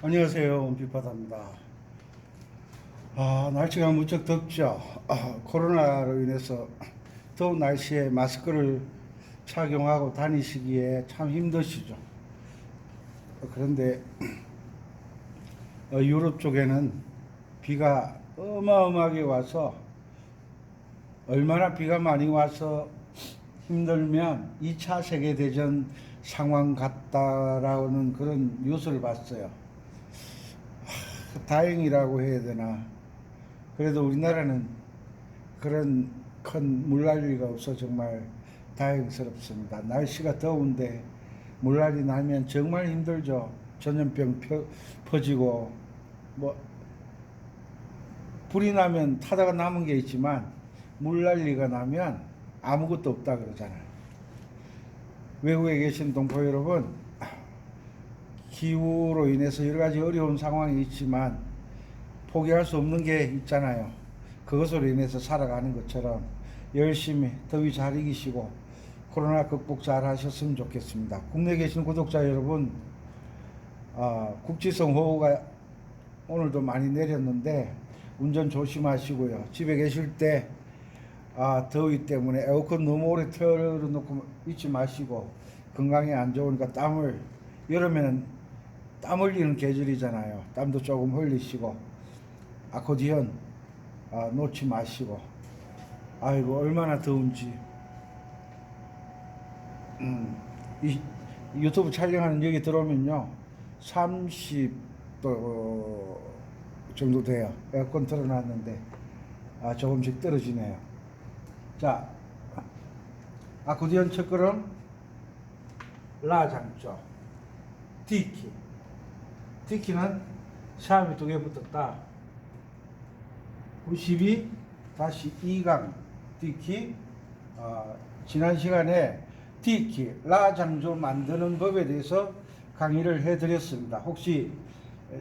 안녕하세요. 빛바다입니다. 날씨가 무척 덥죠. 코로나로 인해서 더운 날씨에 마스크를 착용하고 다니시기에 참 힘드시죠. 그런데 유럽 쪽에는 비가 어마어마하게 와서, 얼마나 비가 많이 와서 힘들면 2차 세계대전 상황 같다라는 그런 뉴스를 봤어요. 다행이라고 해야 되나. 그래도 우리나라는 그런 큰 물난리가 없어 정말 다행스럽습니다. 날씨가 더운데 물난리 나면 정말 힘들죠. 전염병 퍼지고, 불이 나면 타다가 남은 게 있지만 물난리가 나면 아무것도 없다 그러잖아요. 외국에 계신 동포 여러분, 기후로 인해서 여러 가지 어려운 상황이 있지만 포기할 수 없는 게 있잖아요. 그것으로 인해서 살아가는 것처럼 열심히 더위 잘 이기시고 코로나 극복 잘 하셨으면 좋겠습니다. 국내에 계신 구독자 여러분, 국지성 호우가 오늘도 많이 내렸는데 운전 조심하시고요. 집에 계실 때 더위 때문에 에어컨 너무 오래 틀어놓고 있지 마시고, 건강에 안 좋으니까 여름에는 땀 흘리는 계절이잖아요. 땀도 조금 흘리시고, 아코디언 놓지 마시고. 아이고 얼마나 더운지. 이 유튜브 촬영하는 여기 들어오면요 30도 정도 돼요. 에어컨 틀어놨는데 조금씩 떨어지네요. 자, 아코디언 첫걸음 라 장조, D키. D키는 샵이 2개 붙었다. 92-2강 D키. 지난 시간에 D키, 라 장조 만드는 법에 대해서 강의를 해드렸습니다. 혹시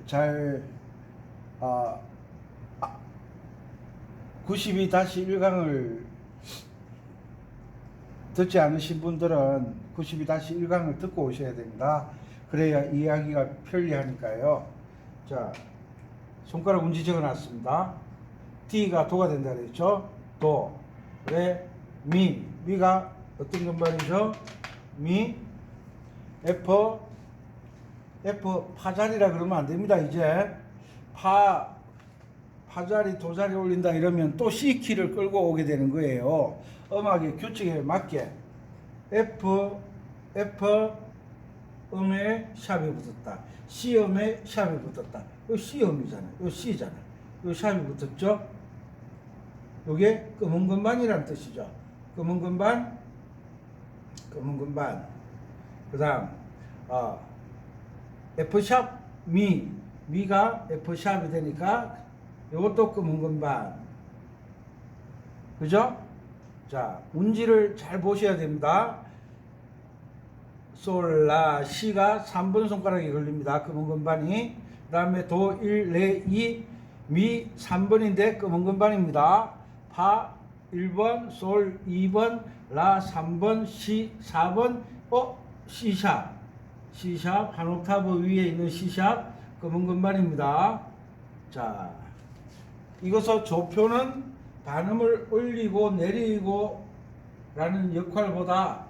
잘 92-1강을 듣지 않으신 분들은 92-1강을 듣고 오셔야 됩니다. 그래야 이해하기가 편리하니까요. 자, 손가락 운지 적어놨습니다. D가 도가 된다 그랬죠. 도, 레, 미. 미가 어떤 건반이죠? 미. F 파자리라 그러면 안 됩니다. 이제 파자리 도자리 올린다 이러면 또 C키를 끌고 오게 되는 거예요. 음악의 규칙에 맞게 F 음에 샵이 붙었다. C 음에 샵이 붙었다. 이 C 음이잖아요. 이 C잖아요. 이 샵이 붙었죠. 이게 검은 건반이라는 뜻이죠. 검은 건반. 그 다음 F 샵 미가 F 샵이 되니까 이것도 검은 건반. 그죠? 자, 운지를 잘 보셔야 됩니다. 솔, 라, 시가 3번 손가락에 걸립니다. 검은 건반이. 그 다음에 도, 1, 레, 2, 미 3번인데 검은 건반입니다. 파 1번, 솔 2번, 라 3번, 시 4번, C샵. C샵, 한 옥타브 위에 있는 C샵, 검은 건반입니다. 자, 이것서 조표는 발음을 올리고 내리고 라는 역할보다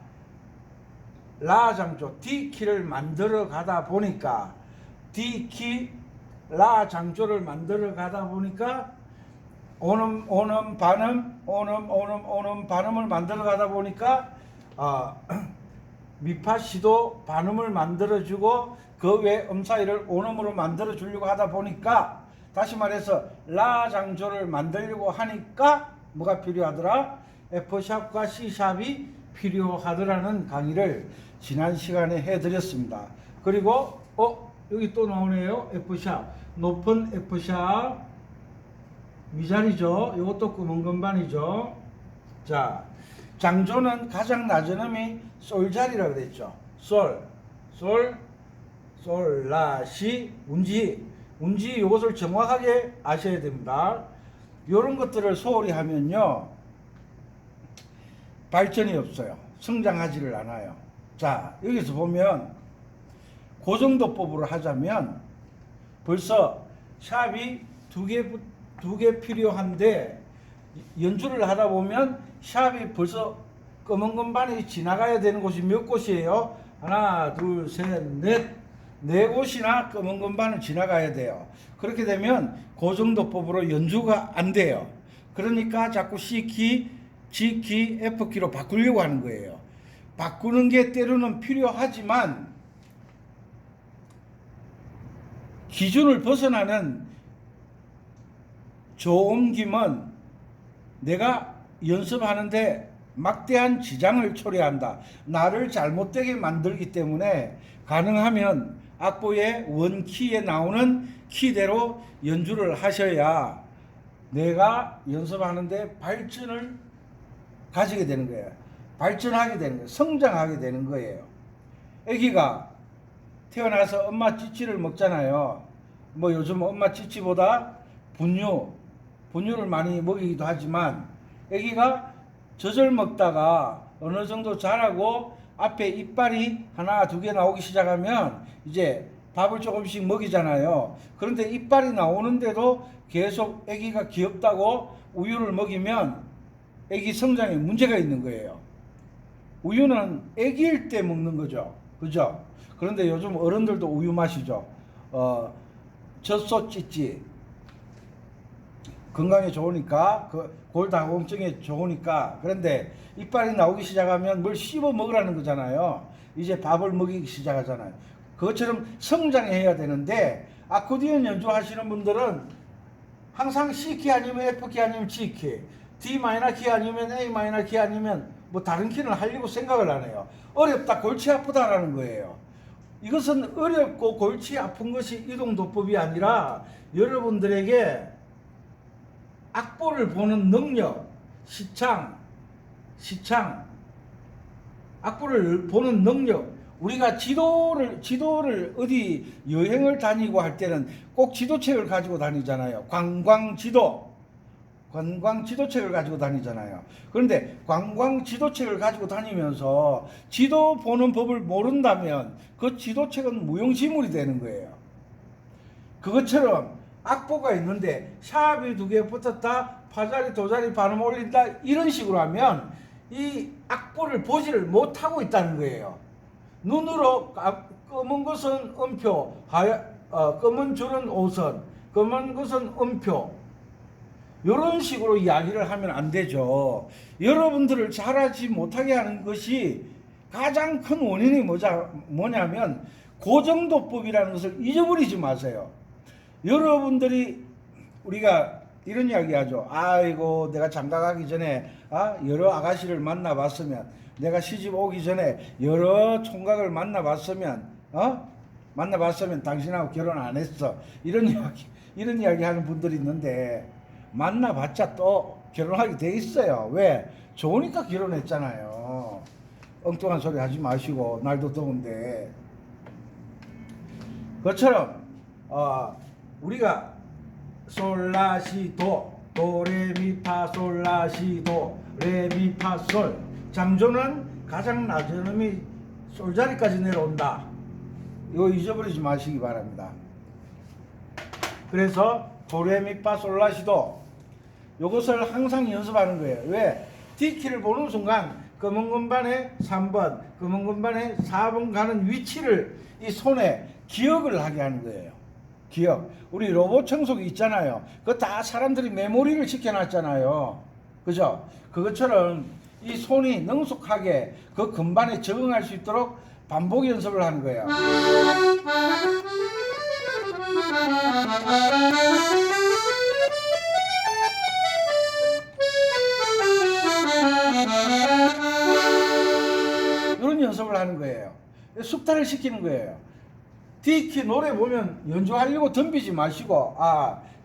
라 장조 D 키를 만들어 가다 보니까 D 키 라 장조를 만들어 가다 보니까 오음 반음 오음 반음을 만들어 가다 보니까 미파시도 반음을 만들어 주고 그 외 사이를 오음으로 만들어 주려고 하다 보니까 다시 말해서 라 장조를 만들려고 하니까 뭐가 필요하더라? F샵과 C샵이 필요하더라는 강의를 지난 시간에 해드렸습니다. 그리고 여기 또 나오네요. F샵 높은 F샵 위자리죠. 이것도 검은 건반이죠. 자, 장조는 가장 낮은 음이 솔자리라고 그랬죠. 솔, 라, 시, 운지 이것을 정확하게 아셔야 됩니다. 이런 것들을 소홀히 하면요 발전이 없어요. 성장하지를 않아요. 자, 여기서 보면 고정도법으로 하자면 벌써 샵이 두 개 필요한데 연주를 하다 보면 샵이 벌써 검은 건반이 지나가야 되는 곳이 몇 곳이에요? 하나, 둘, 셋, 네 곳이나 검은 건반을 지나가야 돼요. 그렇게 되면 고정도법으로 연주가 안 돼요. 그러니까 자꾸 C키, G키, F키로 바꾸려고 하는 거예요. 바꾸는 게 때로는 필요하지만 기준을 벗어나는 저옮김은 내가 연습하는데 막대한 지장을 초래한다. 나를 잘못되게 만들기 때문에 가능하면 악보의 원키에 나오는 키대로 연주를 하셔야 내가 연습하는데 발전을 가지게 되는 거예요. 발전하게 되는 거예요. 성장하게 되는 거예요. 아기가 태어나서 엄마 찌찌를 먹잖아요. 뭐 요즘 엄마 찌찌보다 분유를 많이 먹이기도 하지만 아기가 젖을 먹다가 어느 정도 자라고 앞에 이빨이 하나 두 개 나오기 시작하면 이제 밥을 조금씩 먹이잖아요. 그런데 이빨이 나오는데도 계속 아기가 귀엽다고 우유를 먹이면 아기 성장에 문제가 있는 거예요. 우유는 아기일 때 먹는 거죠. 그죠? 그런데 요즘 어른들도 우유 마시죠. 젖소 찌찌 건강에 좋으니까 골다공증에 좋으니까. 그런데 이빨이 나오기 시작하면 뭘 씹어 먹으라는 거잖아요. 이제 밥을 먹이기 시작하잖아요. 그것처럼 성장해야 되는데 아코디언 연주하시는 분들은 항상 C키 아니면 F키 아니면 G키, D 마이너 키 아니면 A 마이너 키 아니면 뭐 다른 키는 하려고 생각을 안 해요. 어렵다, 골치 아프다라는 거예요. 이것은 어렵고 골치 아픈 것이 이동도법이 아니라 여러분들에게 악보를 보는 능력, 시창, 악보를 보는 능력. 우리가 지도를 어디 여행을 다니고 할 때는 꼭 지도책을 가지고 다니잖아요. 관광지도책을 가지고 다니잖아요. 그런데 관광지도책을 가지고 다니면서 지도 보는 법을 모른다면 그 지도책은 무용지물이 되는 거예요. 그것처럼 악보가 있는데 샵이 두 개 붙었다, 파자리 도자리 반음 올린다, 이런 식으로 하면 이 악보를 보지를 못하고 있다는 거예요. 눈으로 검은 것은 음표, 검은 줄은 오선, 검은 것은 음표, 이런 식으로 이야기를 하면 안 되죠. 여러분들을 잘하지 못하게 하는 것이 가장 큰 원인이 뭐냐면 고정도법이라는 것을 잊어버리지 마세요. 여러분들이, 우리가 이런 이야기 하죠. 아이고, 내가 장가 가기 전에 여러 아가씨를 만나봤으면, 내가 시집 오기 전에 여러 총각을 만나봤으면 당신하고 결혼 안 했어. 이런 이야기 하는 분들이 있는데, 만나봤자 또 결혼하게 돼 있어요. 왜? 좋으니까 결혼했잖아요. 엉뚱한 소리 하지 마시고, 날도 더운데. 그것처럼 우리가 솔라시도, 도레미파솔라시도, 레미파솔, 장조는 가장 낮은 음이 솔자리까지 내려온다. 이거 잊어버리지 마시기 바랍니다. 그래서 도레미파솔라시도, 이것을 항상 연습하는 거예요. 왜? D키를 보는 순간 검은 건반에 3번, 검은 건반에 4번 가는 위치를 이 손에 기억을 하게 하는 거예요. 기억. 우리 로봇 청소기 있잖아요. 그거 다 사람들이 메모리를 시켜놨잖아요. 그죠? 그것처럼 이 손이 능숙하게 그 건반에 적응할 수 있도록 반복 연습을 하는 거예요. 이런 연습을 하는 거예요. 숙달을 시키는 거예요. D키 노래 보면 연주하려고 덤비지 마시고,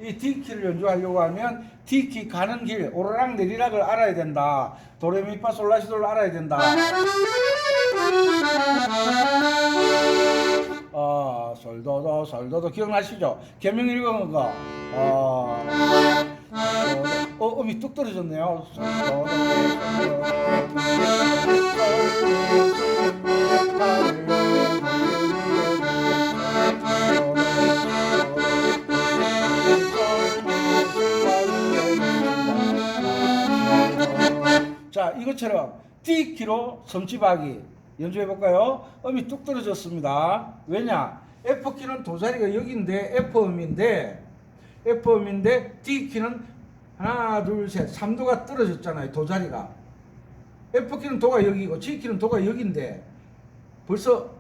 이 D키를 연주하려고 하면 D키 가는 길, 오르락 내리락을 알아야 된다. 도레미파솔라시도를 알아야 된다. 솔도도 솔도도 기억나시죠? 계명 읽은 거. 음이 뚝 떨어졌네요. 솔도도 자, 이것처럼 D키로 섬지박이 연주해볼까요? 음이 뚝 떨어졌습니다. 왜냐? F키는 도자리가 여기인데 F음인데 D키는 하나 둘 셋 3도가 떨어졌잖아요. 도자리가. F키는 도가 여기고 G키는 도가 여기인데 벌써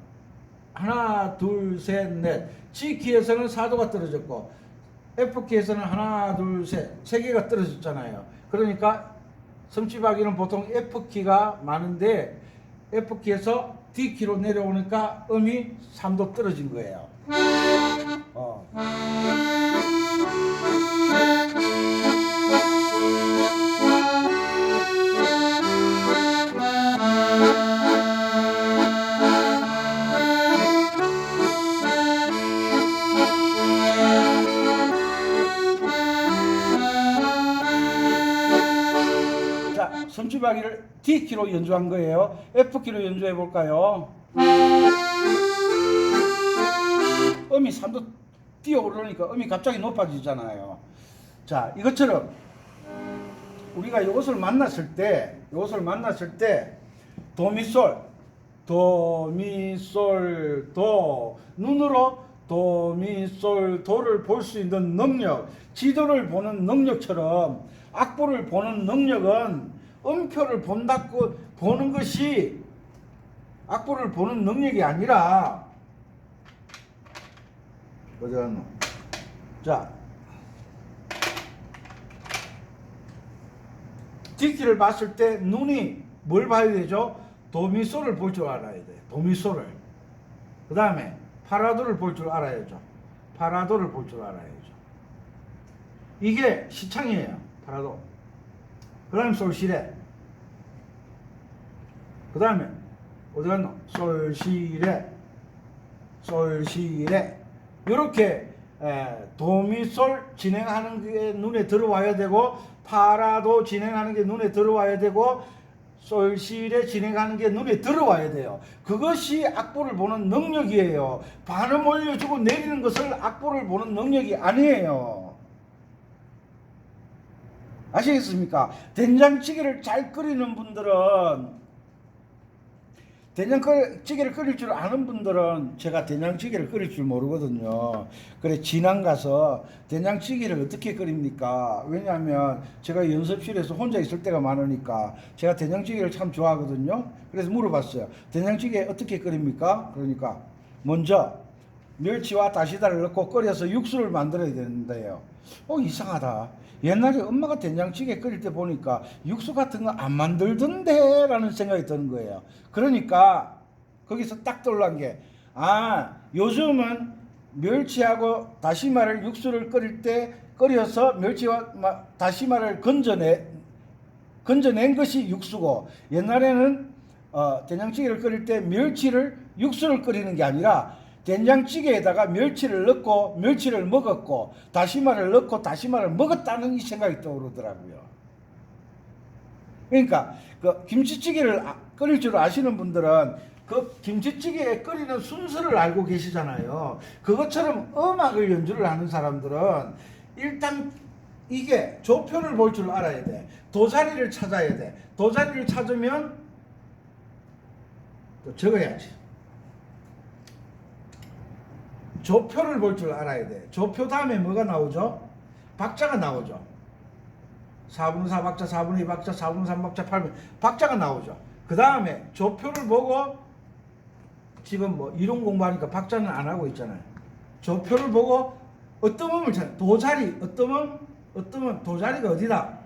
하나 둘 셋 넷 G키에서는 4도가 떨어졌고 F키에서는 하나 둘 셋 3개가 떨어졌잖아요. 그러니까 섬지박이는 보통 F키가 많은데 F키에서 D키로 내려오니까 음이 3도 떨어진 거예요. 섬지박이를 D키로 연주한 거예요. F키로 연주해 볼까요? 음이 3도 뛰어오르니까 음이 갑자기 높아지잖아요. 자, 이것처럼 우리가 이것을 만났을 때 도미솔 도 눈으로 도미솔 도를 볼 수 있는 능력, 지도를 보는 능력처럼 악보를 보는 능력은 음표를 본다고 보는 것이 악보를 보는 능력이 아니라 어디 갔노? 자, D키를 봤을 때 눈이 뭘 봐야 되죠? 도미솔을 볼 줄 알아야 돼. 도미솔을. 그 다음에 파라도를 볼 줄 알아야죠. 파라도를 볼 줄 알아야죠. 이게 시창이에요. 파라도. 그 다음에 솔시레. 그 다음에 어디 갔노? 솔시레. 이렇게 도미솔 진행하는 게 눈에 들어와야 되고, 파라도 진행하는 게 눈에 들어와야 되고, 솔시레 진행하는 게 눈에 들어와야 돼요. 그것이 악보를 보는 능력이에요. 반음 올려주고 내리는 것을 악보를 보는 능력이 아니에요. 아시겠습니까? 된장찌개를 잘 끓이는 분들은, 된장찌개를 끓일 줄 아는 분들은, 제가 된장찌개를 끓일 줄 모르거든요. 그래 진안 가서 된장찌개를 어떻게 끓입니까? 왜냐하면 제가 연습실에서 혼자 있을 때가 많으니까 제가 된장찌개를 참 좋아하거든요. 그래서 물어봤어요. 된장찌개 어떻게 끓입니까? 그러니까 먼저 멸치와 다시다를 넣고 끓여서 육수를 만들어야 되는데요. 이상하다. 옛날에 엄마가 된장찌개 끓일 때 보니까 육수 같은 거 안 만들던데 라는 생각이 드는 거예요. 그러니까 거기서 딱 떠올란 게, 요즘은 멸치하고 다시마를 육수를 끓일 때 끓여서 멸치와 다시마를 건져낸 것이 육수고, 옛날에는 된장찌개를 끓일 때 멸치를 육수를 끓이는 게 아니라 된장찌개에다가 멸치를 넣고 멸치를 먹었고 다시마를 넣고 다시마를 먹었다는 이 생각이 떠오르더라고요. 그러니까 그 김치찌개를 끓일 줄 아시는 분들은 그 김치찌개에 끓이는 순서를 알고 계시잖아요. 그것처럼 음악을 연주를 하는 사람들은 일단 이게 조표를 볼 줄 알아야 돼. 도자리를 찾아야 돼. 도자리를 찾으면 또 적어야지. 조표를 볼 줄 알아야 돼. 조표 다음에 뭐가 나오죠? 박자가 나오죠. 4분의 4 박자, 4분의 2 박자, 4분의 3 박자, 8분의 박자가 나오죠. 그 다음에 조표를 보고 지금 뭐 이론 공부하니까 박자는 안 하고 있잖아요. 조표를 보고 어떤 음을 찾아. 도자리, 어떤 음, 도자리가 어디다?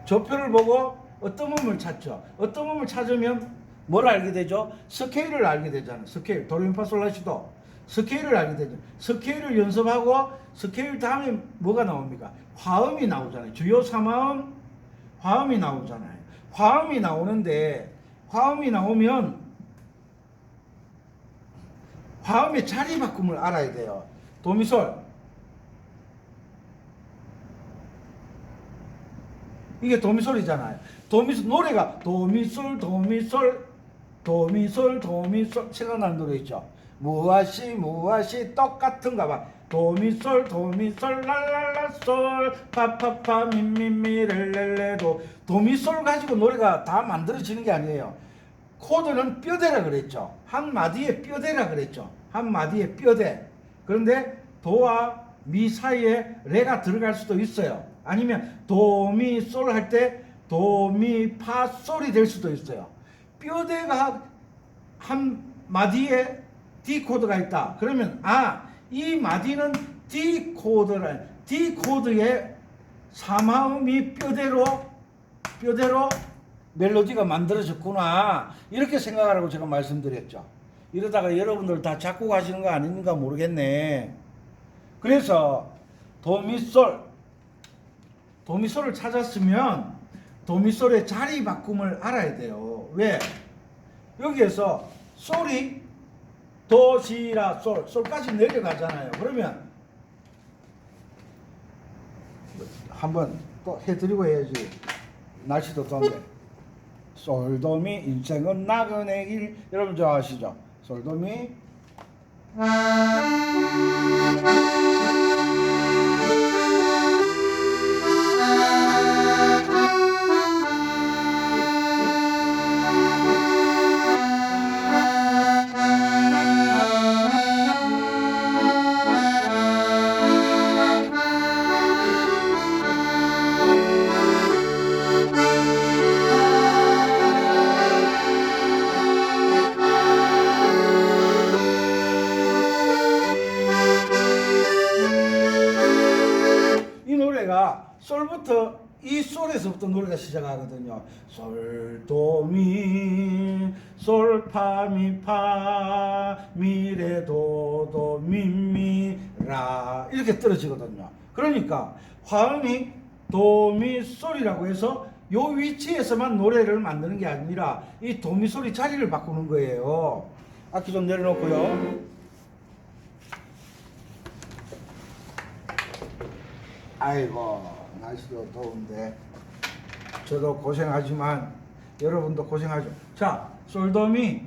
조표를 보고 어떤 음을 찾죠. 어떤 음을 찾으면 뭘 알게 되죠? 스케일을 알게 되잖아요. 스케일, 도레미파솔라시도 스케일을 알게 되죠. 스케일을 연습하고 스케일 다음에 뭐가 나옵니까? 화음이 나오잖아요. 주요 3화음 화음이 나오잖아요. 화음이 나오는데 화음이 나오면 화음의 자리 바꿈을 알아야 돼요. 도미솔, 이게 도미솔이잖아요. 도미솔, 노래가 도미솔 도미솔 도미솔 도미솔 생각나는 노래 있죠. 무엇이 똑같은가 봐. 도미솔 도미솔 랄랄라 솔 파파파 미미미 렐렐레도. 도미솔 가지고 노래가 다 만들어지는 게 아니에요. 코드는 뼈대라 그랬죠. 한 마디에 뼈대라 그랬죠. 한 마디에 뼈대. 그런데 도와 미 사이에 레가 들어갈 수도 있어요. 아니면 도미솔 할 때 도미파솔이 될 수도 있어요. 뼈대가 한 마디에 D 코드가 있다. 그러면 이 마디는 D 코드라. D 코드에 3화음이 뼈대로 멜로디가 만들어졌구나. 이렇게 생각하라고 제가 말씀드렸죠. 이러다가 여러분들 다 작곡하시는 거 아닌가 모르겠네. 그래서 도미솔을 찾았으면 도미솔의 자리 바꿈을 알아야 돼요. 왜? 여기에서 솔이 도시라 솔까지 내려가잖아요. 그러면 한번 또 해드리고 해야지. 날씨도 더운데. 솔도미 인생은 나그네 길. 여러분 저 아시죠? 솔도미 솔부터 이 솔에서부터 노래가 시작하거든요. 솔, 도, 미, 솔, 파, 미, 파, 미, 레, 도, 도, 미, 미, 라 이렇게 떨어지거든요. 그러니까 화음이 도, 미, 솔이라고 해서 요 위치에서만 노래를 만드는 게 아니라 이 도, 미, 솔이 자리를 바꾸는 거예요. 악기 좀 내려놓고요. 아이고 날씨도 더운데 저도 고생하지만 여러분도 고생하죠. 자, 솔도미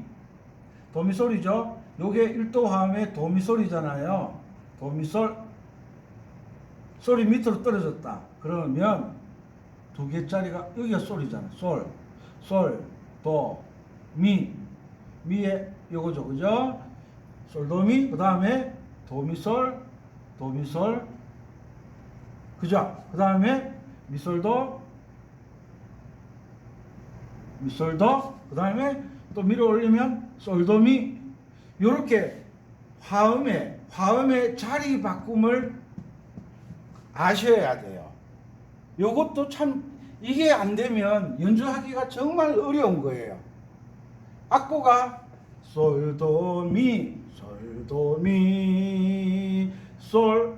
도미솔이죠. 요게 1도 화음의 도미솔이잖아요. 도미솔 솔이 밑으로 떨어졌다. 그러면 두 개짜리가 여기가 솔이잖아. 솔, 도, 미에 요거죠. 그죠? 솔도미 그 다음에 도미솔 그죠? 그 다음에 미솔도 그 다음에 또 미를 올리면 솔도미. 요렇게 화음의 자리 바꿈을 아셔야 돼요. 요것도 참 이게 안 되면 연주하기가 정말 어려운 거예요. 악보가 솔도미 솔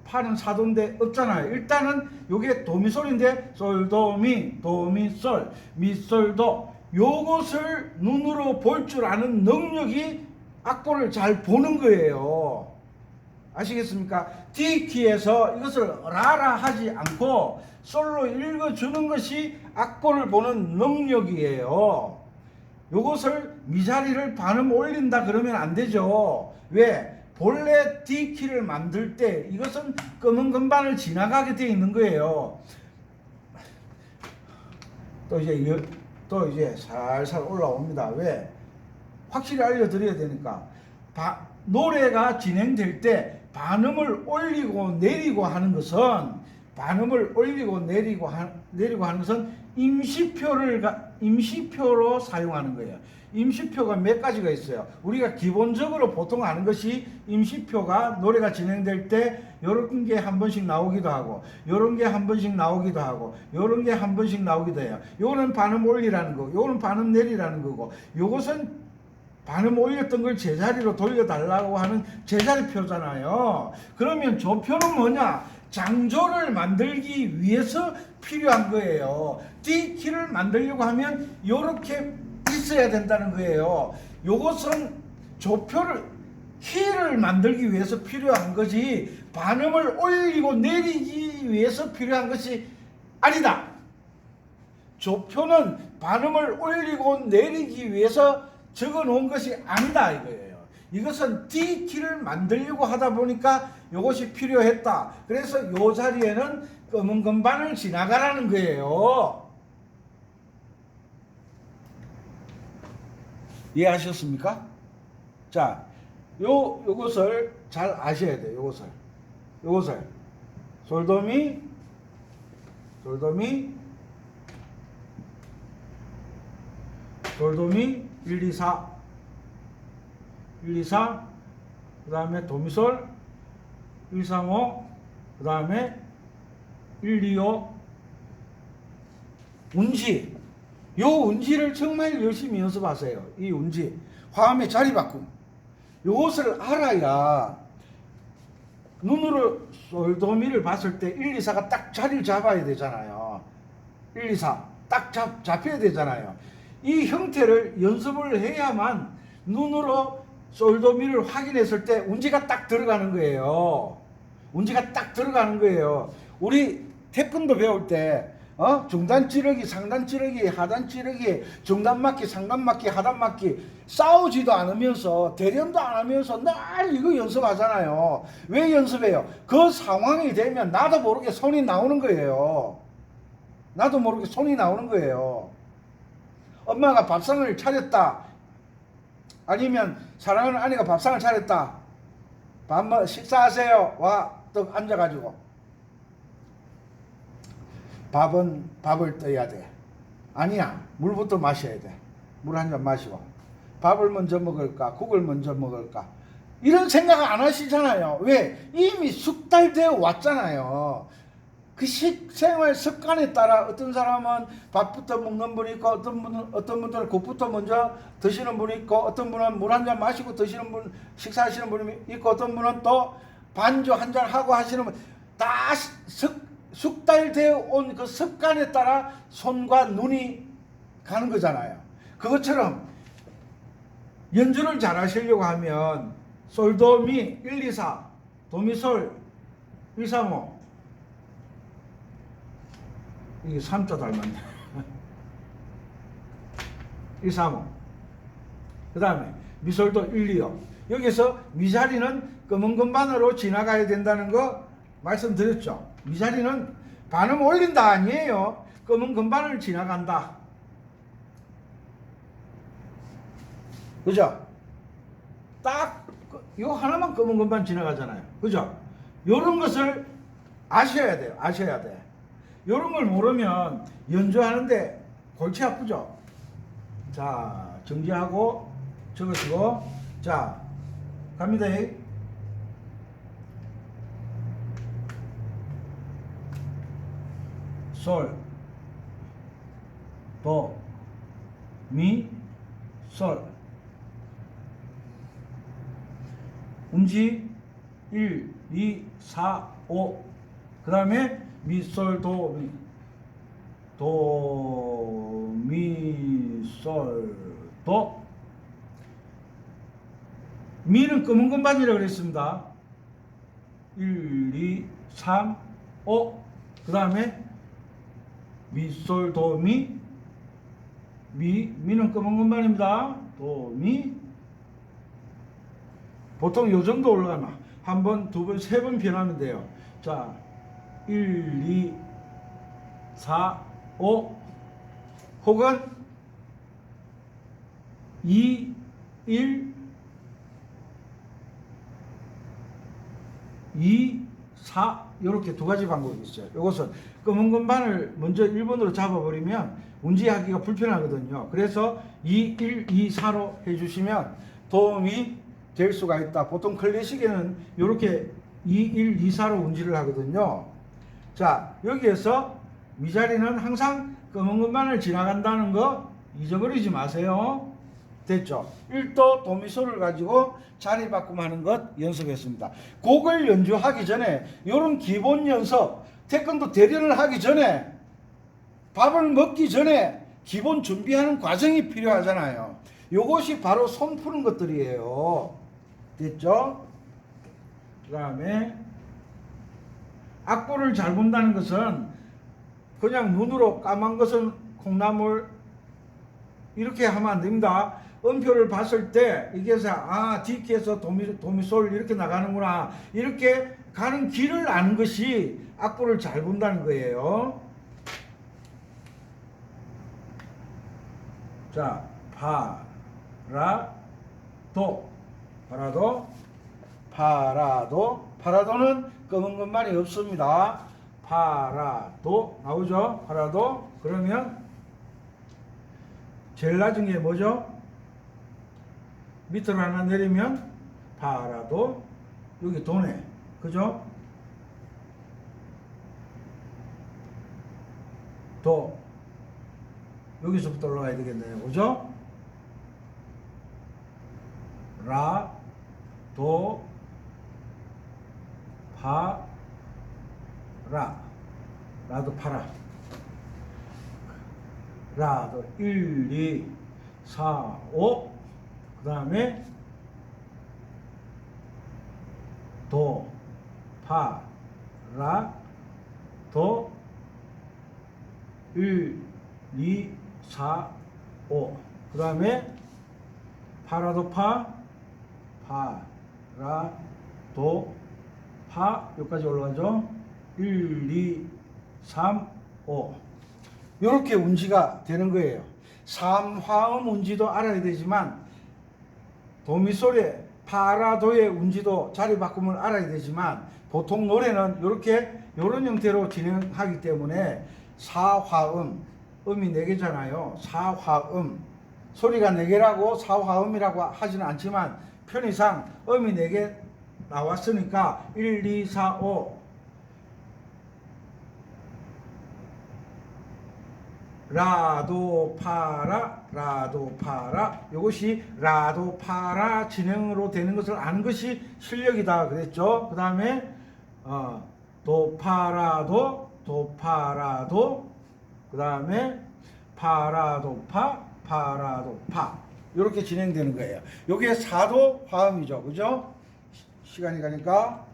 파는 사도인데 없잖아요. 일단은 요게 도미솔인데 솔도미 도미솔 미솔도 요것을 눈으로 볼 줄 아는 능력이 악보를 잘 보는 거예요. 아시겠습니까? D키에서 이것을 라라 하지 않고 솔로 읽어주는 것이 악보를 보는 능력이에요. 요것을 미자리를 반음 올린다 그러면 안 되죠. 왜? 본래 D키를 만들 때 이것은 검은 건반을 지나가게 되어 있는 거예요. 또 이제 또 이제 살살 올라옵니다. 왜? 확실히 알려드려야 되니까. 노래가 진행될 때 반음을 올리고 내리고 하는 것은 반음을 올리고 내리고 하는 것은 임시표로 사용하는 거예요. 임시표가 몇 가지가 있어요. 우리가 기본적으로 보통 하는 것이 임시표가 노래가 진행될 때 요런 게 한 번씩 나오기도 하고 요런 게 한 번씩 나오기도 하고 요런 게 한 번씩 나오기도 해요. 요거는 반음 올리라는 거고 요거는 반음 내리라는 거고 요것은 반음 올렸던 걸 제자리로 돌려달라고 하는 제자리표잖아요. 그러면 조표는 뭐냐? 장조를 만들기 위해서 필요한 거예요. D키를 만들려고 하면 이렇게 있어야 된다는 거예요. 요것은 조표를 키를 만들기 위해서 필요한 거지 반음을 올리고 내리기 위해서 필요한 것이 아니다. 조표는 반음을 올리고 내리기 위해서 적어 놓은 것이 아니다 이거예요. 이것은 D키를 만들려고 하다 보니까 이것이 필요했다. 그래서 이 자리에는 검은 건반을 지나가라는 거예요. 이해하셨습니까? 자, 요것을 잘 아셔야 돼요. 요것을 솔도미 1, 2, 4 그 다음에 도미솔 1, 3, 5 그 다음에 1, 2, 5 운지 요 운지를 정말 열심히 연습하세요. 이 운지 화음의 자리 바꿈 요것을 알아야 눈으로 솔도미를 봤을 때 1, 2, 4가 딱 자리를 잡아야 되잖아요. 1, 2, 4 딱 잡혀야 되잖아요. 이 형태를 연습을 해야만 눈으로 솔도미를 확인했을 때 운지가 딱 들어가는 거예요. 운지가 딱 들어가는 거예요. 우리 태권도 배울 때 중단 찌르기, 상단 찌르기, 하단 찌르기, 중단 맞기, 상단 맞기, 하단 맞기 싸우지도 않으면서 대련도 안 하면서 늘 이거 연습하잖아요. 왜 연습해요? 그 상황이 되면 나도 모르게 손이 나오는 거예요. 나도 모르게 손이 나오는 거예요. 엄마가 밥상을 차렸다. 아니면 사랑하는 아내가 밥상을 차렸다. 식사하세요. 와, 떡 앉아가지고. 밥을 떠야 돼. 아니야. 물부터 마셔야 돼. 물 한 잔 마시고. 밥을 먼저 먹을까? 국을 먼저 먹을까? 이런 생각 안 하시잖아요. 왜? 이미 숙달되어 왔잖아요. 그 식생활 습관에 따라 어떤 사람은 밥부터 먹는 분이 있고 어떤 분들은 국부터 먼저 드시는 분이 있고 어떤 분은 물 한 잔 마시고 드시는 분 식사하시는 분이 있고 어떤 분은 또 반주 한 잔 하고 하시는 분 다 숙달되어 온 그 습관에 따라 손과 눈이 가는 거잖아요. 그것처럼 연주를 잘 하시려고 하면 솔도미 1, 2, 4 도미솔 1, 3, 5 이게 3자 닮았네. 1, 3, 5 그 다음에 미솔도 1, 2, 5 여기서 미자리는 검은 건반으로 지나가야 된다는 거 말씀드렸죠. 미자리는 반음 올린다 아니에요. 검은 건반을 지나간다. 그죠? 딱 이거 하나만 검은 건반 지나가잖아요. 그죠? 요런 것을 아셔야 돼요. 아셔야 돼. 요런 걸 모르면 연주하는데 골치 아프죠? 자, 정지하고 적으시고 자, 갑니다. 솔, 도, 미, 솔 운지 1, 2, 4, 5 그 다음에 미, 솔, 도, 미, 도, 미, 솔, 도 미는 검은 건반이라고 그랬습니다. 1, 2, 3, 5 그 다음에 미, 솔, 도, 미는 검은 건반입니다. 도, 미 보통 요 정도 올라가나 한 번, 두 번, 세 번 변하면 돼요. 자, 1, 2, 4, 5 혹은 2, 1, 2, 4 이렇게 두 가지 방법이 있어요. 이것은 검은 건반을 먼저 1번으로 잡아버리면 운지하기가 불편하거든요. 그래서 2, 1, 2, 4로 해주시면 도움이 될 수가 있다. 보통 클래식에는 이렇게 2, 1, 2, 4로 운지를 하거든요. 자, 여기에서 위자리는 항상 검은 건반을 지나간다는 거 잊어버리지 마세요. 됐죠? 1도 도미소를 가지고 자리 바꿈하는 것 연습했습니다. 곡을 연주하기 전에 이런 기본 연습, 태권도 대련을 하기 전에 밥을 먹기 전에 기본 준비하는 과정이 필요하잖아요. 이것이 바로 손 푸는 것들이에요. 됐죠? 그 다음에 악보를 잘 본다는 것은 그냥 눈으로 까만 것은 콩나물 이렇게 하면 안 됩니다. 음표를 봤을 때 이게서 D키에서 도미솔 이렇게 나가는구나, 이렇게 가는 길을 아는 것이 악보를 잘 본다는 거예요. 자, 파라도는 검은 건반이 없습니다. 파라도 나오죠? 파라도. 그러면 제일 낮은 게 뭐죠? 밑으로 하나 내리면 파라도, 여기 도네, 그죠? 도, 여기서부터 올라가야 되겠네요, 그죠? 라, 도, 파, 라도 파라. 라도 1, 2, 4, 5. 그 다음에 도, 파, 라, 도 1, 2, 4, 5. 그 다음에 파라도 파, 라, 도, 파, 여기까지 올라가죠. 1, 2, 3, 5. 이렇게 운지가 되는 거예요. 3화음 운지도 알아야 되지만 도미솔의 파라도의 운지도 자리 바꿈을 알아야 되지만 보통 노래는 이렇게 이런 형태로 진행하기 때문에 4화음, 음이 4개잖아요. 4화음, 소리가 4개라고 4화음이라고 하지는 않지만 편의상 음이 4개 나왔으니까 1, 2, 4, 5 라도 파라, 라도 파라. 이것이 라도 파라 진행으로 되는 것을 아는 것이 실력이다 그랬죠. 그 다음에 도파라도, 도파라도, 그 다음에 파라도파, 파라도파, 이렇게 진행되는 거예요. 여기에 4도 화음이죠, 그죠? 시간이 가니까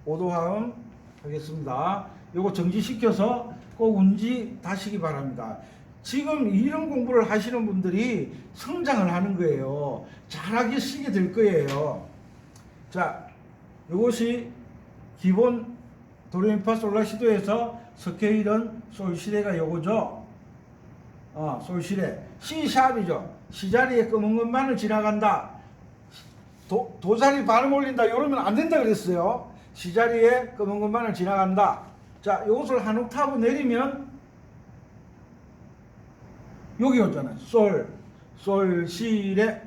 5도 화음 하겠습니다. 요거 정지시켜서 꼭 운지 다시기 바랍니다. 지금 이런 공부를 하시는 분들이 성장을 하는 거예요. 잘하게 쓰게 될 거예요. 자, 이것이 기본 도레미파솔라시도에서 스케일은 솔시레가 요거죠. 솔시레. C샵이죠. C자리에 검은 건반을 지나간다. 도자리 발음 올린다. 이러면 안 된다 그랬어요. C자리에 검은 건반을 지나간다. 자, 이것을 한 옥타브 내리면 여기 오잖아요. 솔, 시레,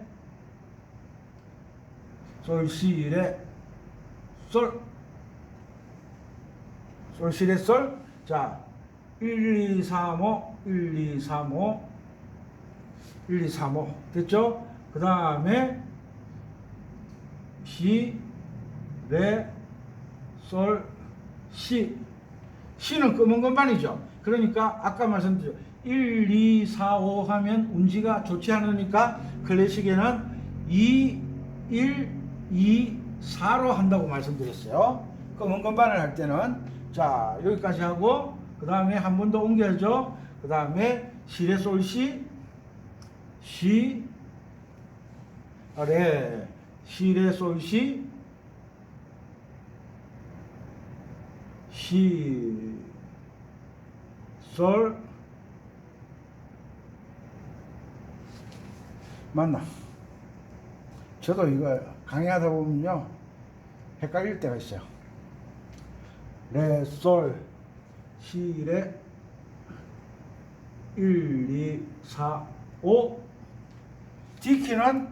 솔, 시레, 솔, 솔, 시레, 솔. 자, 1, 2, 3, 5, 1, 2, 3, 5, 1, 2, 3, 5. 됐죠? 그 다음에 시, 레, 솔, 시. 시는 검은 건반이죠. 그러니까 아까 말씀드렸죠. 1, 2, 4, 5 하면 운지가 좋지 않으니까 클래식에는 2, 1, 2, 4로 한다고 말씀드렸어요. 검은 건반을 할 때는. 자, 여기까지 하고 그 다음에 한 번 더 옮겨야죠. 그 다음에 시레 솔 시, 시, 레, 시레 솔 시, 시, 솔, 맞나? 저도 이거 강의하다 보면요 헷갈릴 때가 있어요. 레, 솔, 시, 레 1, 2, 4, 5 D키는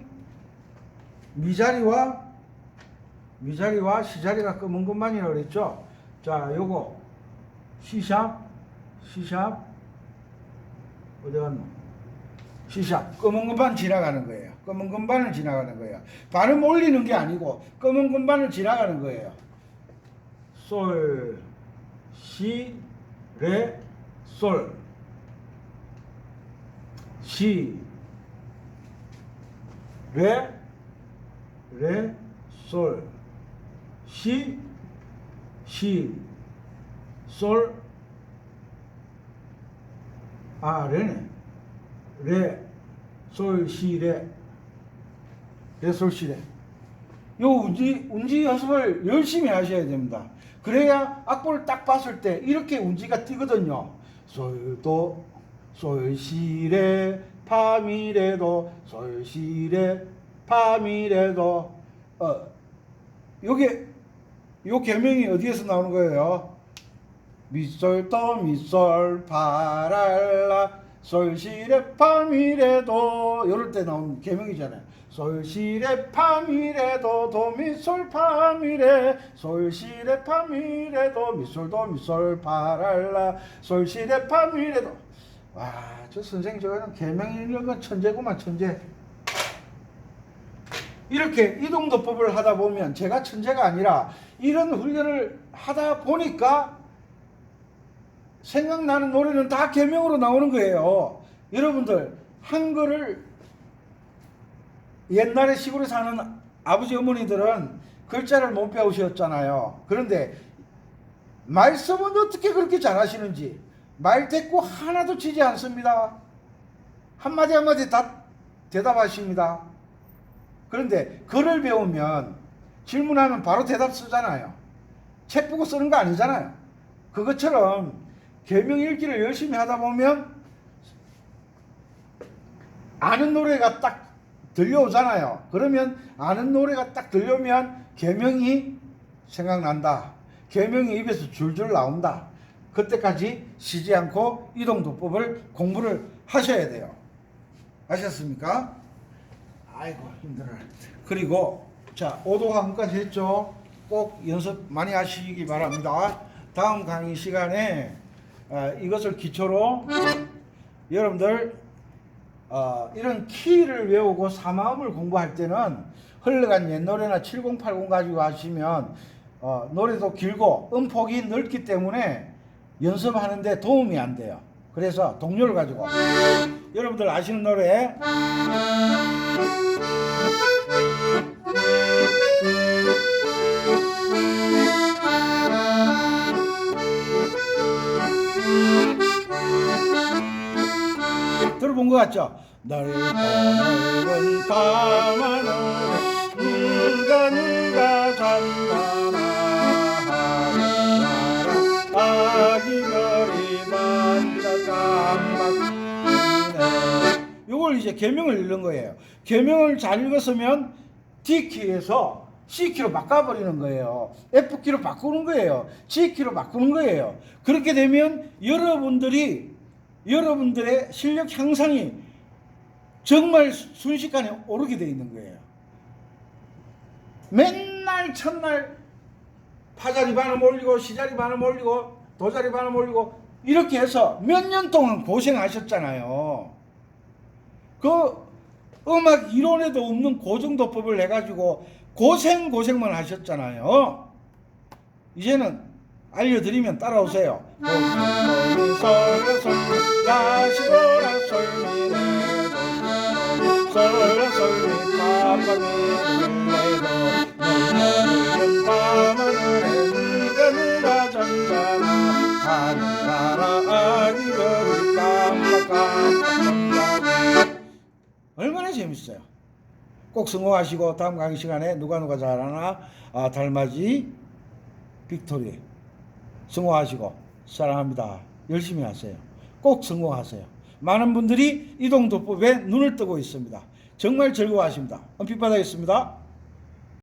미자리와 C자리가 검은 것만이라고 그랬죠. 자, 요거 C샵 어디 갔노? C샵 검은 건반 지나가는 거예요. 검은 건반을 지나가는 거예요. 발음 올리는 게 아니고 검은 건반을 지나가는 거예요. 솔, 시, 레, 솔, 시, 레, 솔, 시, 솔, 레네. 레, 솔, 시, 레, 솔, 시, 레. 요 운지 연습을 열심히 하셔야 됩니다. 그래야 악보를 딱 봤을 때 이렇게 운지가 띄거든요. 솔도, 솔, 시, 레, 파, 미, 레도, 솔, 시, 레, 파, 미, 레도. 요게 요 계명이 어디에서 나오는 거예요? 미솔 도 미솔 파랄라 솔 시 레 파 미 레 도 이럴 때 나오는 계명이잖아요. 솔 시 레 파 미 레 도 도 미 솔 파 미 레 솔 시 레 파 미 레 도 미솔 도 미솔 파랄라 솔 시 레 파 미 레 도. 와, 저 선생 저거는 계명 읽는 건 천재구만, 천재. 이렇게 이동도법을 하다 보면 제가 천재가 아니라 이런 훈련을 하다 보니까 생각나는 노래는 다 계명으로 나오는 거예요. 여러분들 한글을 옛날에 시골에 사는 아버지 어머니들은 글자를 못 배우셨잖아요. 그런데 말씀은 어떻게 그렇게 잘하시는지 말대꾸 하나도 치지 않습니다. 한마디 한마디 다 대답하십니다. 그런데 글을 배우면 질문하면 바로 대답 쓰잖아요. 책 보고 쓰는 거 아니잖아요. 그것처럼 계명 읽기를 열심히 하다 보면 아는 노래가 딱 들려오잖아요. 그러면 아는 노래가 딱 들려오면 계명이 생각난다. 계명이 입에서 줄줄 나온다. 그때까지 쉬지 않고 이동도법을 공부를 하셔야 돼요. 아셨습니까? 아이고 힘들어. 그리고 자, 오도화음까지 했죠. 꼭 연습 많이 하시기 바랍니다. 다음 강의 시간에 이것을 기초로 여러분들 이런 키를 외우고 사마음을 공부할 때는 흘러간 옛 노래나 7080 가지고 하시면 노래도 길고 음폭이 넓기 때문에 연습하는데 도움이 안 돼요. 그래서 동료를 가지고 여러분들 아시는 노래 들어본 것 같죠? 넓은 밤하늘에 누가 잔잔하는 아기 별이 반짝 깜박이네. 요걸 이제 계명을 읽는 거예요. 계명을 잘 읽었으면 D키에서 C키로 바꿔버리는 거예요. F키로 바꾸는 거예요. G키로 바꾸는 거예요. 그렇게 되면 여러분들의 실력 향상이 정말 순식간에 오르게 되어 있는 거예요. 맨날 첫날 파자리 반음 올리고 시자리 반음 올리고 도자리 반음 올리고 이렇게 해서 몇 년 동안 고생하셨잖아요. 그 음악 이론에도 없는 고정도법을 해가지고 고생만 하셨잖아요. 이제는 알려드리면 따라오세요. 얼마나 재밌어요. 꼭 성공하시고 다음 강의 시간에 누가 잘하나 달맞이 빅토리 성공하시고 사랑합니다. 열심히 하세요. 꼭 성공하세요. 많은 분들이 이동도법에 눈을 뜨고 있습니다. 정말 즐거워하십니다. 언핏 받아겠습니다.